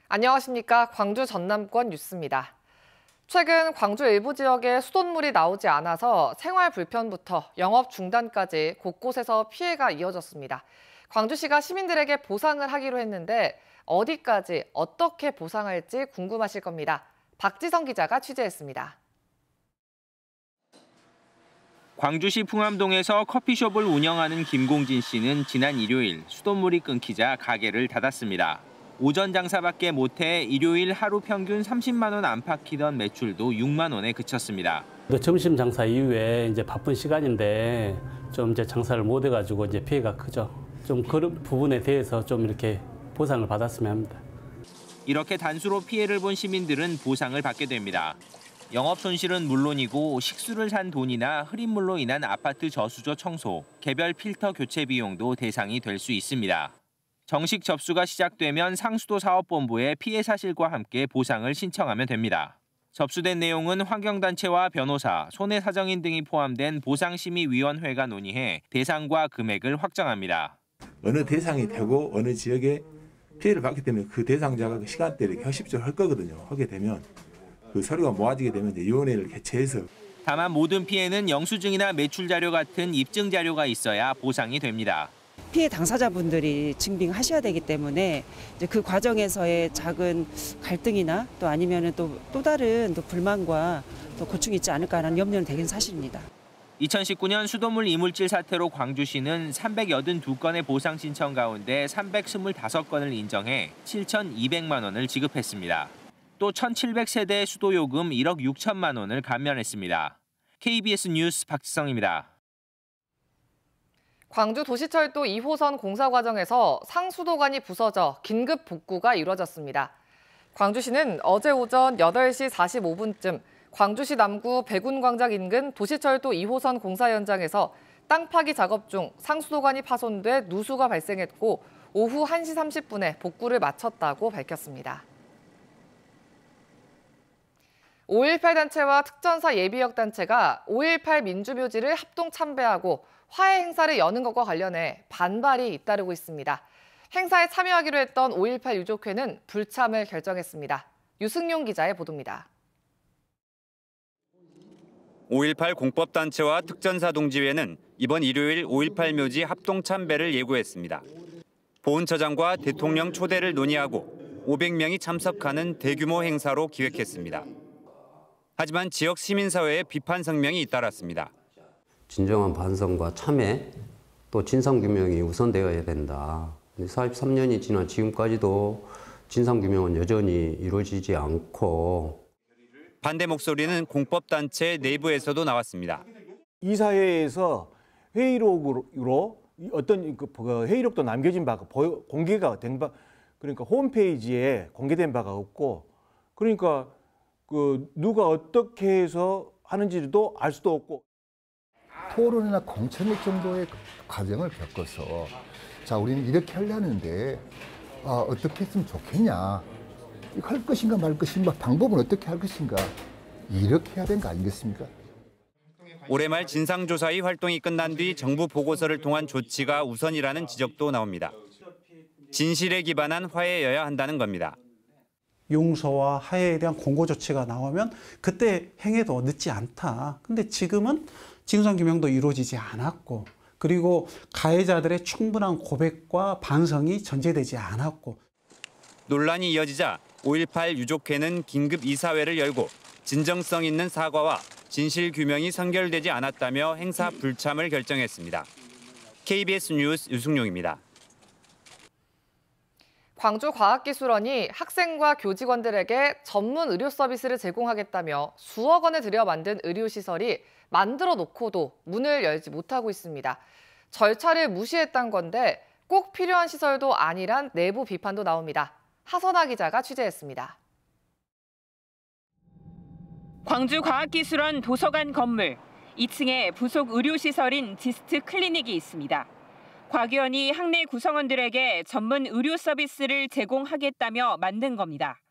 안녕하십니까. 광주 전남권 뉴스입니다. 최근 광주 일부 지역에 수돗물이 나오지 않아서 생활 불편부터 영업 중단까지 곳곳에서 피해가 이어졌습니다. 광주시가 시민들에게 보상을 하기로 했는데 어디까지 어떻게 보상할지 궁금하실 겁니다. 박지성 기자가 취재했습니다. 광주시 풍암동에서 커피숍을 운영하는 김공진 씨는 지난 일요일 수돗물이 끊기자 가게를 닫았습니다. 오전 장사밖에 못해 일요일 하루 평균 30만 원 안팎이던 매출도 6만 원에 그쳤습니다. 점심 장사 이후에 이제 바쁜 시간인데 좀 이제 장사를 못 해가지고 이제 피해가 크죠. 좀 그런 부분에 대해서 좀 이렇게 보상을 받았으면 합니다. 이렇게 단수로 피해를 본 시민들은 보상을 받게 됩니다. 영업 손실은 물론이고 식수를 산 돈이나 흐린 물로 인한 아파트 저수조 청소, 개별 필터 교체 비용도 대상이 될 수 있습니다. 정식 접수가 시작되면 상수도 사업본부에 피해 사실과 함께 보상을 신청하면 됩니다. 접수된 내용은 환경단체와 변호사, 손해사정인 등이 포함된 보상심의위원회가 논의해 대상과 금액을 확정합니다. 어느 대상이 되고 어느 지역에 피해를 받기 때문에 그 대상자가 그 시간대를 협심적으로 할 거거든요. 하게 되면 그 서류가 모아지게 되면 이제 위원회를 개최해서. 다만 모든 피해는 영수증이나 매출 자료 같은 입증 자료가 있어야 보상이 됩니다. 피해 당사자분들이 증빙하셔야 되기 때문에 이제 그 과정에서의 작은 갈등이나 또 아니면은 또 다른 또 불만과 또 고충이 있지 않을까라는 염려는 되긴 사실입니다. 2019년 수돗물 이물질 사태로 광주시는 382건의 보상 신청 가운데 325건을 인정해 7,200만 원을 지급했습니다. 또 1,700세대의 수도요금 1억 6천만 원을 감면했습니다. KBS 뉴스 박지성입니다. 광주 도시철도 2호선 공사 과정에서 상수도관이 부서져 긴급 복구가 이루어졌습니다. 광주시는 어제 오전 8시 45분쯤 광주시 남구 백운광장 인근 도시철도 2호선 공사 현장에서 땅 파기 작업 중 상수도관이 파손돼 누수가 발생했고 오후 1시 30분에 복구를 마쳤다고 밝혔습니다. 5.18 단체와 특전사 예비역 단체가 5.18 민주묘지를 합동 참배하고 화해 행사를 여는 것과 관련해 반발이 잇따르고 있습니다. 행사에 참여하기로 했던 5.18 유족회는 불참을 결정했습니다. 유승용 기자의 보도입니다. 5.18 공법단체와 특전사 동지회는 이번 일요일 5.18 묘지 합동 참배를 예고했습니다. 보훈처장과 대통령 초대를 논의하고 500명이 참석하는 대규모 행사로 기획했습니다. 하지만 지역 시민사회의 비판 성명이 잇따랐습니다. 진정한 반성과 참회, 또 진상규명이 우선되어야 된다. 43년이 지난 지금까지도 진상규명은 여전히 이루어지지 않고. 반대 목소리는 공법단체 내부에서도 나왔습니다. 이사회에서 회의록으로 어떤 회의록도 남겨진 바가 공개가 된 바, 그러니까 홈페이지에 공개된 바가 없고, 그러니까 누가 어떻게 해서 하는지도 알 수도 없고. 토론이나 공청회 정도의 과정을 겪어서 자, 우리는 이렇게 하려는데 어떻게 했으면 좋겠냐, 이거 할 것인가 말 것인가, 방법은 어떻게 할 것인가, 이렇게 해야 되는 거 아니겠습니까? 올해 말 진상조사위 활동이 끝난 뒤 정부 보고서를 통한 조치가 우선이라는 지적도 나옵니다. 진실에 기반한 화해여야 한다는 겁니다. 용서와 화해에 대한 공고 조치가 나오면 그때 행해도 늦지 않다. 근데 지금은 진상규명도 이루어지지 않았고, 그리고 가해자들의 충분한 고백과 반성이 전제되지 않았고. 논란이 이어지자 5.18 유족회는 긴급 이사회를 열고 진정성 있는 사과와 진실규명이 선결되지 않았다며 행사 불참을 결정했습니다. KBS 뉴스 유승용입니다. 광주과학기술원이 학생과 교직원들에게 전문 의료 서비스를 제공하겠다며 수억 원을 들여 만든 의료시설이 만들어 놓고도 문을 열지 못하고 있습니다. 절차를 무시했던 건데 꼭 필요한 시설도 아니란 내부 비판도 나옵니다. 하선아 기자가 취재했습니다. 광주과학기술원 도서관 건물 2층에 부속 의료시설인 지스트 클리닉이 있습니다. 과기원이 학내 구성원들에게 전문 의료 서비스를 제공하겠다며 만든 겁니다.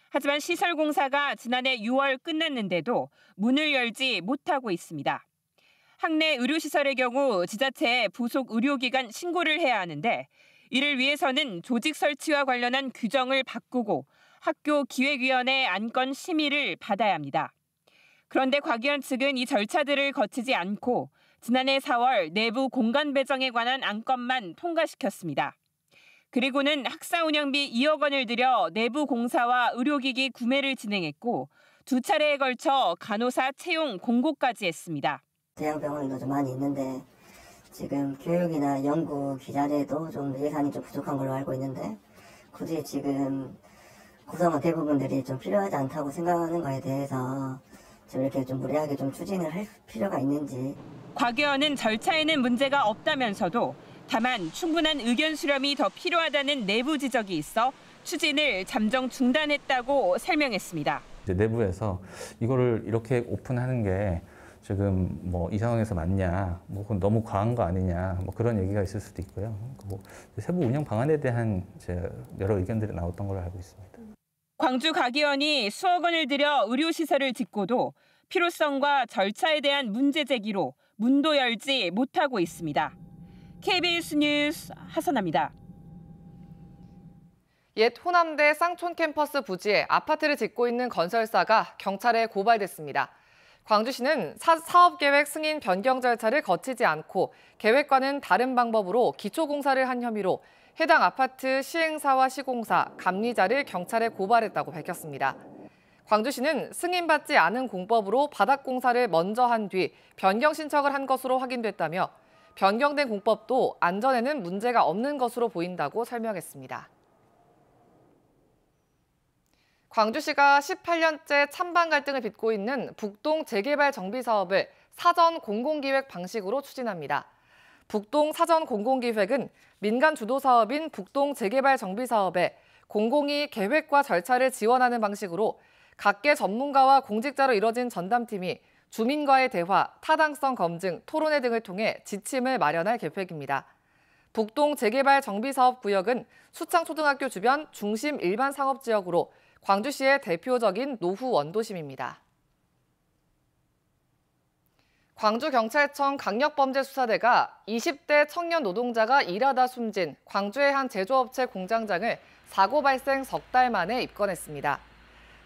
하지만 시설 공사가 지난해 6월 끝났는데도 문을 열지 못하고 있습니다. 학내 의료시설의 경우 지자체에 부속 의료기관 신고를 해야 하는데 이를 위해서는 조직 설치와 관련한 규정을 바꾸고 학교 기획위원회 안건 심의를 받아야 합니다. 그런데 곽 의원 측은 이 절차들을 거치지 않고 지난해 4월 내부 공간 배정에 관한 안건만 통과시켰습니다. 그리고는 학사 운영비 2억 원을 들여 내부 공사와 의료기기 구매를 진행했고 2차례에 걸쳐 간호사 채용 공고까지 했습니다. 대형병원도 좀 많이 있는데 지금 교육이나 연구 기자재도 좀 예산이 좀 부족한 걸로 알고 있는데 굳이 지금 구성원 대부분들이 좀 필요하지 않다고 생각하는 거에 대해서 좀 이렇게 좀 무리하게 좀 추진을 할 필요가 있는지. 곽 의원은 절차에는 문제가 없다면서도 다만 충분한 의견 수렴이 더 필요하다는 내부 지적이 있어 추진을 잠정 중단했다고 설명했습니다. 이제 내부에서 이거를 이렇게 오픈하는 게 지금 뭐 이 상황에서 맞냐, 뭐 그건 너무 과한 거 아니냐, 뭐 그런 얘기가 있을 수도 있고요. 뭐 세부 운영 방안에 대한 이제 여러 의견들이 나왔던 걸로 알고 있습니다. 광주 곽 의원이 수억 원을 들여 의료시설을 짓고도 필요성과 절차에 대한 문제 제기로 문도 열지 못하고 있습니다. KBS 뉴스 하선아입니다. 옛 호남대 쌍촌 캠퍼스 부지에 아파트를 짓고 있는 건설사가 경찰에 고발됐습니다. 광주시는 사업계획 승인 변경 절차를 거치지 않고 계획과는 다른 방법으로 기초공사를 한 혐의로 해당 아파트 시행사와 시공사, 감리자를 경찰에 고발했다고 밝혔습니다. 광주시는 승인받지 않은 공법으로 바닥공사를 먼저 한 뒤 변경 신청을 한 것으로 확인됐다며 변경된 공법도 안전에는 문제가 없는 것으로 보인다고 설명했습니다. 광주시가 18년째 찬반 갈등을 빚고 있는 북동 재개발 정비 사업을 사전 공공기획 방식으로 추진합니다. 북동 사전 공공기획은 민간 주도 사업인 북동 재개발 정비 사업에 공공이 계획과 절차를 지원하는 방식으로 각계 전문가와 공직자로 이뤄진 전담팀이 주민과의 대화, 타당성 검증, 토론회 등을 통해 지침을 마련할 계획입니다. 북동 재개발 정비 사업 구역은 수창초등학교 주변 중심 일반 상업지역으로 광주시의 대표적인 노후 원도심입니다. 광주경찰청 강력범죄수사대가 20대 청년 노동자가 일하다 숨진 광주의 한 제조업체 공장장을 사고 발생 석 달 만에 입건했습니다.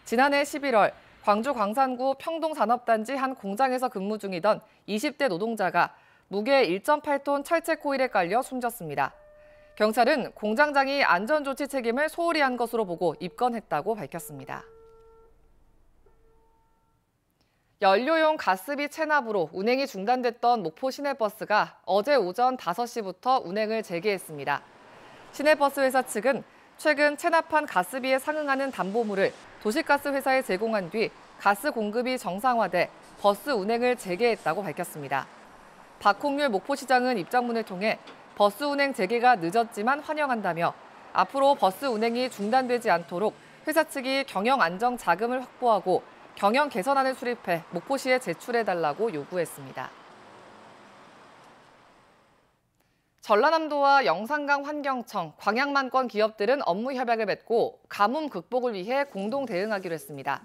지난해 11월 광주 광산구 평동산업단지 한 공장에서 근무 중이던 20대 노동자가 무게 1.8톤 철제 코일에 깔려 숨졌습니다. 경찰은 공장장이 안전조치 책임을 소홀히 한 것으로 보고 입건했다고 밝혔습니다. 연료용 가스비 체납으로 운행이 중단됐던 목포 시내버스가 어제 오전 5시부터 운행을 재개했습니다. 시내버스 회사 측은 최근 체납한 가스비에 상응하는 담보물을 도시가스 회사에 제공한 뒤 가스 공급이 정상화돼 버스 운행을 재개했다고 밝혔습니다. 박홍률 목포시장은 입장문을 통해 버스 운행 재개가 늦었지만 환영한다며 앞으로 버스 운행이 중단되지 않도록 회사 측이 경영 안정 자금을 확보하고 경영 개선안을 수립해 목포시에 제출해달라고 요구했습니다. 전라남도와 영산강 환경청, 광양만권 기업들은 업무 협약을 맺고 가뭄 극복을 위해 공동 대응하기로 했습니다.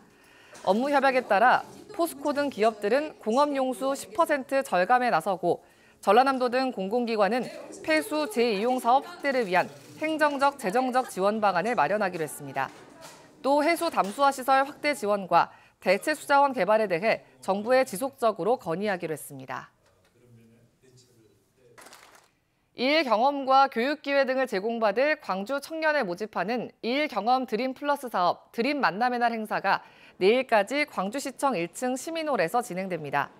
업무 협약에 따라 포스코 등 기업들은 공업용수 10% 절감에 나서고 전라남도 등 공공기관은 폐수 재이용 사업 확대를 위한 행정적, 재정적 지원 방안을 마련하기로 했습니다. 또 해수 담수화 시설 확대 지원과 대체 수자원 개발에 대해 정부에 지속적으로 건의하기로 했습니다. 일 경험과 교육 기회 등을 제공받을 광주 청년을 모집하는 일 경험 드림 플러스 사업 드림 만남의 날 행사가 내일까지 광주시청 1층 시민홀에서 진행됩니다.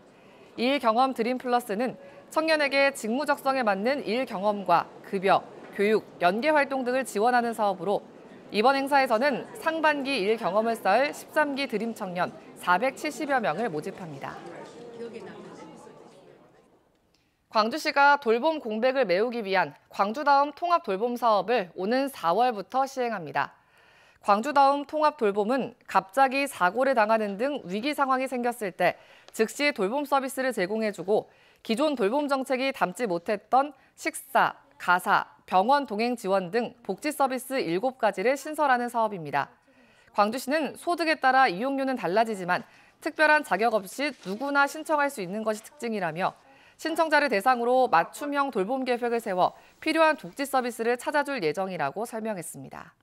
일 경험 드림 플러스는 청년에게 직무 적성에 맞는 일 경험과 급여, 교육, 연계 활동 등을 지원하는 사업으로 이번 행사에서는 상반기 일 경험을 쌓을 13기 드림 청년 470여 명을 모집합니다. 광주시가 돌봄 공백을 메우기 위한 광주다움 통합 돌봄 사업을 오는 4월부터 시행합니다. 광주다움 통합 돌봄은 갑자기 사고를 당하는 등 위기 상황이 생겼을 때 즉시 돌봄 서비스를 제공해주고 기존 돌봄 정책이 담지 못했던 식사, 가사, 병원 동행 지원 등 복지 서비스 7가지를 신설하는 사업입니다. 광주시는 소득에 따라 이용료는 달라지지만 특별한 자격 없이 누구나 신청할 수 있는 것이 특징이라며 신청자를 대상으로 맞춤형 돌봄 계획을 세워 필요한 복지 서비스를 찾아줄 예정이라고 설명했습니다.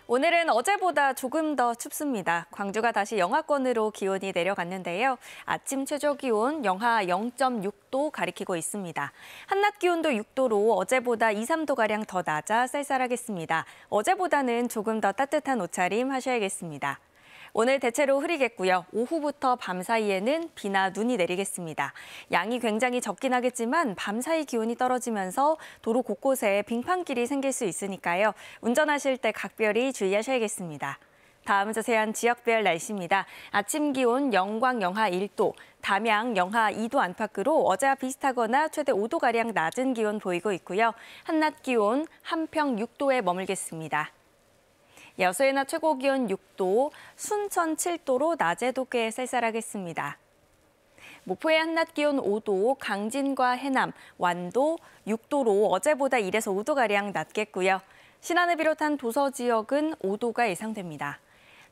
오늘은 어제보다 조금 더 춥습니다. 광주가 다시 영하권으로 기온이 내려갔는데요. 아침 최저 기온 영하 0.6도 가리키고 있습니다. 한낮 기온도 6도로 어제보다 2, 3도가량 더 낮아 쌀쌀하겠습니다. 어제보다는 조금 더 따뜻한 옷차림 하셔야겠습니다. 오늘 대체로 흐리겠고요. 오후부터 밤 사이에는 비나 눈이 내리겠습니다. 양이 굉장히 적긴 하겠지만 밤 사이 기온이 떨어지면서 도로 곳곳에 빙판길이 생길 수 있으니까요. 운전하실 때 각별히 주의하셔야겠습니다. 다음 자세한 지역별 날씨입니다. 아침 기온 영광 영하 1도, 담양 영하 2도 안팎으로 어제와 비슷하거나 최대 5도가량 낮은 기온 보이고 있고요. 한낮 기온 한평 6도에 머물겠습니다. 여수의 낮 최고 기온 6도, 순천 7도로 낮에도 꽤 쌀쌀하겠습니다. 목포의 한낮 기온 5도, 강진과 해남, 완도 6도로 어제보다 1에서 5도가량 낮겠고요. 신안을 비롯한 도서 지역은 5도가 예상됩니다.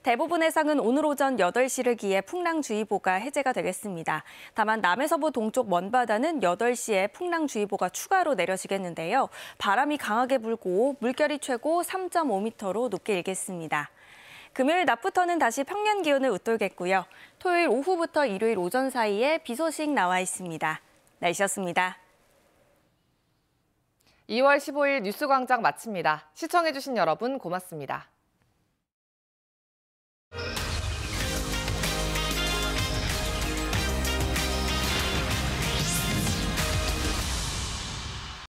대부분 해상은 오늘 오전 8시를 기해 풍랑주의보가 해제가 되겠습니다. 다만 남해서부 동쪽 먼바다는 8시에 풍랑주의보가 추가로 내려지겠는데요. 바람이 강하게 불고 물결이 최고 3.5m로 높게 일겠습니다. 금요일 낮부터는 다시 평년 기온을 웃돌겠고요. 토요일 오후부터 일요일 오전 사이에 비 소식 나와 있습니다. 날씨였습니다. 2월 15일 뉴스광장 마칩니다. 시청해주신 여러분 고맙습니다.